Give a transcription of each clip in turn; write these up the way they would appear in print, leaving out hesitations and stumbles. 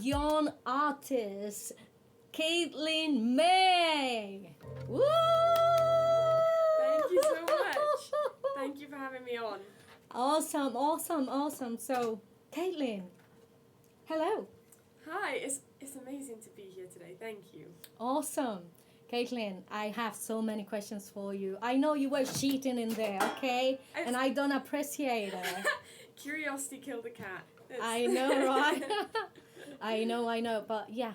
young artist, Caitlin MAE. Woo! Thank you so much. Thank you for having me on. Awesome. So, Caitlin, hello. Hi, it's amazing to be here today. Thank you. Awesome. Caitlin, I have so many questions for you. I know you were cheating in there, okay? And I don't appreciate it. Curiosity killed the cat. I know, right? I know. But yeah,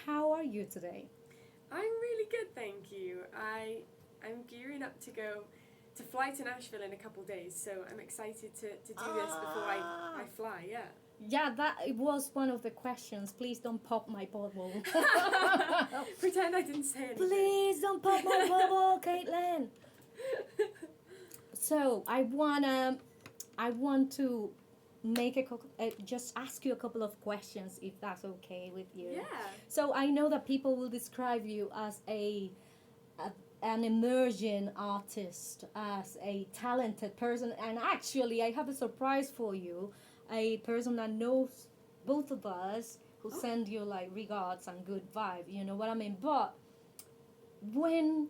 how are you today? I'm really good, thank you. I'm gearing up to fly to Nashville in a couple of days, so I'm excited to do this before I fly, yeah. Yeah, that was one of the questions. Please don't pop my bubble. Pretend I didn't say anything. Please don't pop my bubble, Caitlin. So I want to make just ask you a couple of questions, if that's okay with you. Yeah. So I know that people will describe you as an emerging artist, as a talented person, and actually I have a surprise for you. A person that knows both of us, who send you like regards and good vibe, you know what I mean? But when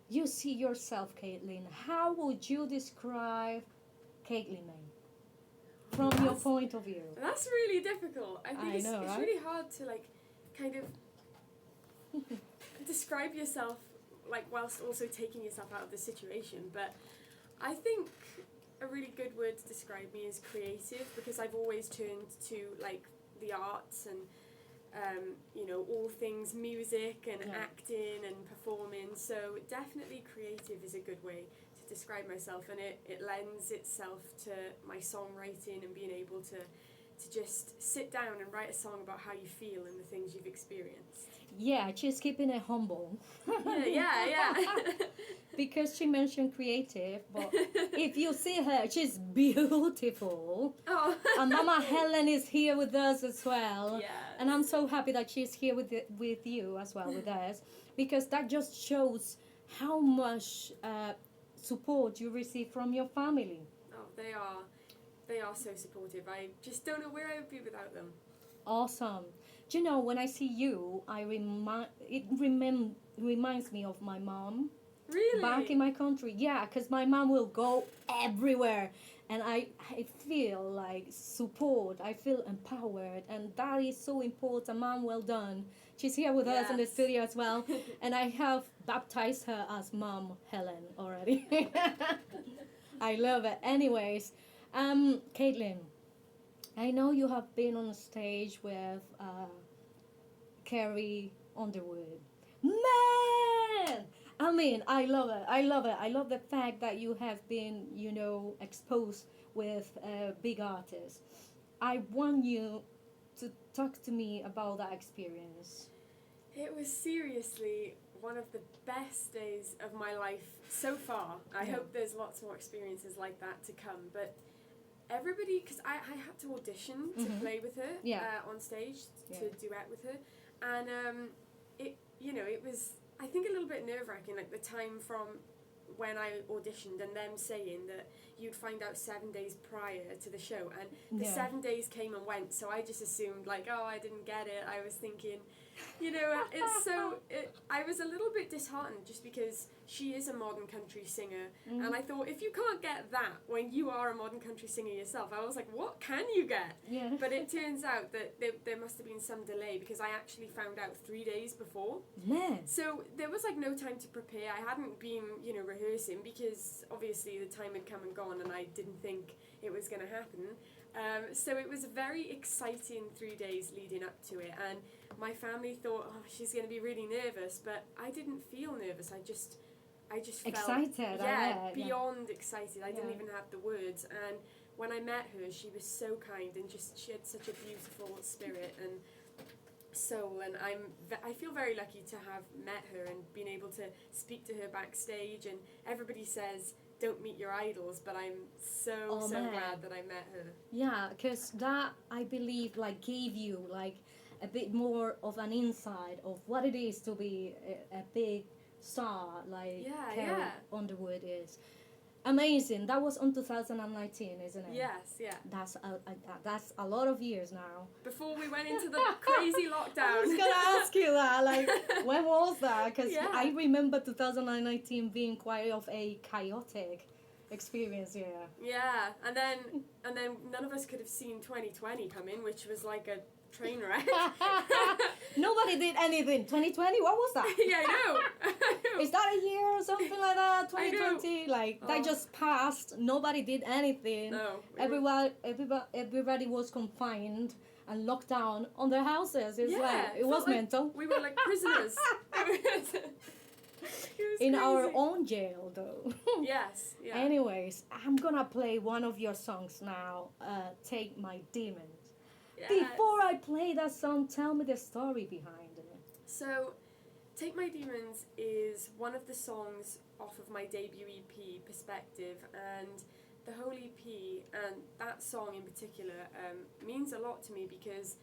you see yourself, Caitlin, how would you describe Caitlin MAE from your point of view? That's really difficult. I think it's right? really hard to like kind of describe yourself like whilst also taking yourself out of the situation. But I think a really good word to describe me is creative, because I've always turned to like the arts and all things music and acting and performing. So definitely creative is a good way to describe myself, and it lends itself to my songwriting and being able to just sit down and write a song about how you feel and the things you've experienced. Yeah, just keeping it humble. Yeah. Because she mentioned creative, but if you see her, she's beautiful. Oh. And Mama Helen is here with us as well. Yes. And I'm so happy that she's here with you as well, with us, because that just shows how much support you receive from your family. Oh, they are so supportive. I just don't know where I would be without them. Awesome. Do you know, when I see you, it reminds me of my mom. Really? Back in my country, yeah, because my mom will go everywhere, and I feel like support, I feel empowered, and that is so important. Mom, well done. She's here with us in the studio as well, and I have baptized her as Mom Helen already. I love it. Anyways, Caitlin, I know you have been on stage with Carrie Underwood. Man! I mean, I love it. I love the fact that you have been, exposed with big artists. I want you to talk to me about that experience. It was seriously one of the best days of my life so far. I hope there's lots more experiences like that to come. But everybody, because I had to audition to play with her on stage, to duet with her. And it was, I think, a little bit nerve-wracking, like the time from when I auditioned and them saying that you'd find out 7 days prior to the show, and the 7 days came and went, so I just assumed like, oh, I didn't get it. I was thinking, I was a little bit disheartened, just because she is a modern country singer, and I thought, if you can't get that when you are a modern country singer yourself, I was like, what can you get? Yeah. But it turns out that there must have been some delay, because I actually found out 3 days before. Man. So there was like no time to prepare. I hadn't been, rehearsing, because obviously the time had come and gone and I didn't think it was going to happen. So it was a very exciting 3 days leading up to it, and my family thought, oh, she's going to be really nervous, but I didn't feel nervous. I just felt excited. Beyond excited. I didn't even have the words. And when I met her, she was so kind, and she had such a beautiful spirit and soul, and I feel very lucky to have met her and been able to speak to her backstage. And everybody says don't meet your idols, but I'm so glad that I met her. Yeah, because that, I believe, like gave you like a bit more of an insight of what it is to be a big star like Carrie Underwood is. Amazing. That was on 2019, isn't it? Yes, yeah. That's a lot of years now. Before we went into the crazy I lockdown. was gonna ask you that, like, when was that? Because Yeah. I remember 2019 being quite of a chaotic experience. Yeah. Yeah, and then none of us could have seen 2020 come in, which was like a train wreck. Nobody did anything. 2020. What was that? Yeah, I know. Is that a year or something like that? I know. 2020. Like Oh. that just passed. Nobody did anything. No. we were- Everybody was confined and locked down on their houses. It's Yeah, like it felt was like mental. We were like prisoners. It was In our crazy. own jail, though. Yes. Yeah. Anyways, I'm gonna play one of your songs now. Take My Demons. Yes. Before I play that song, tell me the story behind it. So, Take My Demons is one of the songs off of my debut EP, Perspective, and the whole EP and that song in particular means a lot to me because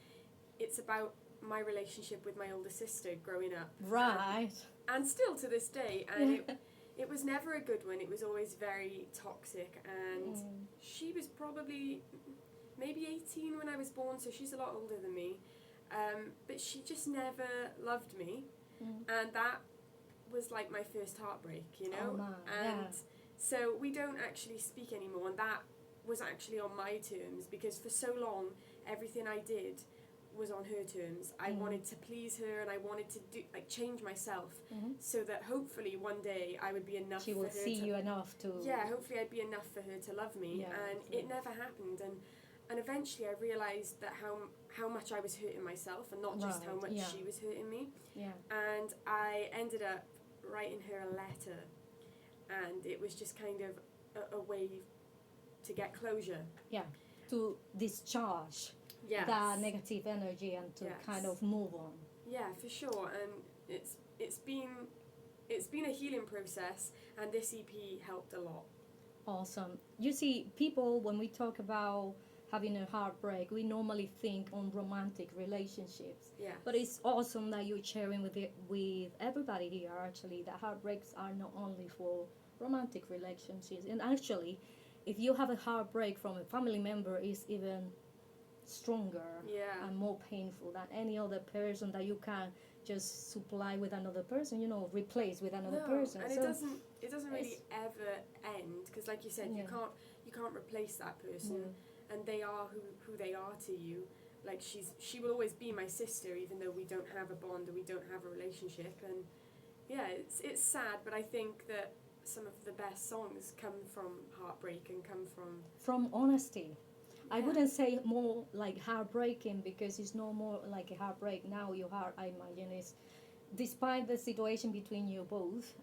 it's about my relationship with my older sister growing up. Right. And still to this day, and it was never a good one. It was always very toxic, and she was probably maybe 18 when I was born, so she's a lot older than me. But she just never loved me, and that was like my first heartbreak, you know? Oh, man. And Yeah. so we don't actually speak anymore, and that was actually on my terms because for so long, everything I did was on her terms. I wanted to please her, and I wanted to do change myself so that hopefully one day I would be enough She for will her see to you enough to. yeah, hopefully I'd be enough for her to love me, Yeah, and yeah. it never happened. And eventually I realised that how much I was hurting myself, and not just how Right, much yeah. she was hurting me. Yeah. And I ended up writing her a letter, and it was just kind of a way to get closure. To discharge Yes. that negative energy and to Yes. kind of move on. Yeah, for sure. And it's been a healing process, and this EP helped a lot. Awesome. You see, people, when we talk about having a heartbreak, we normally think on romantic relationships. Yeah. But it's awesome that you're sharing with everybody here, actually, that heartbreaks are not only for romantic relationships. And actually, if you have a heartbreak from a family member, it's even stronger Yeah. and more painful than any other person that you can just supply with another person, replace with another person. And So it doesn't really ever end because, like you said, Yeah. you can't replace that person, Yeah. and they are who they are to you. Like she will always be my sister, even though we don't have a bond or we don't have a relationship. And yeah, it's sad, but I think that some of the best songs come from heartbreak and come from honesty. I Yeah. wouldn't say more like heartbreaking because it's no more like a heartbreak now. Your heart, I imagine, is, despite the situation between you both,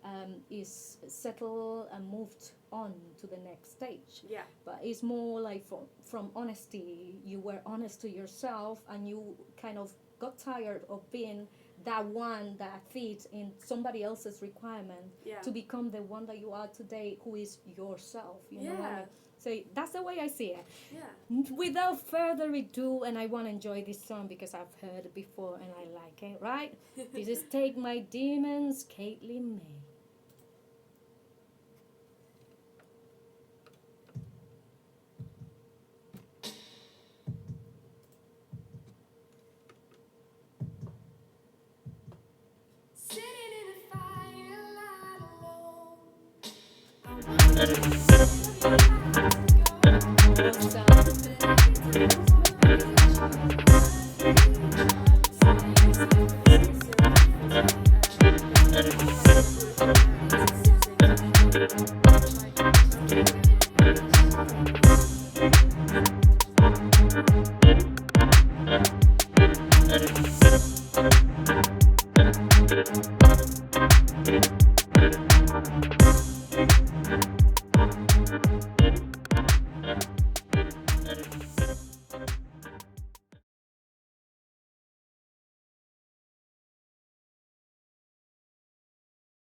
is settled and moved on to the next stage. yeah. But it's more like from honesty. You were honest to yourself, and you kind of got tired of being that one that fits in somebody else's requirement Yeah. to become the one that you are today, who is yourself. You know what I Yeah. mean? So that's the way I see it. Yeah. Without further ado, and I want to enjoy this song because I've heard it before and I like it, right? This is Take My Demons, Caitlin May. Sitting in a firelight alone. Awesome.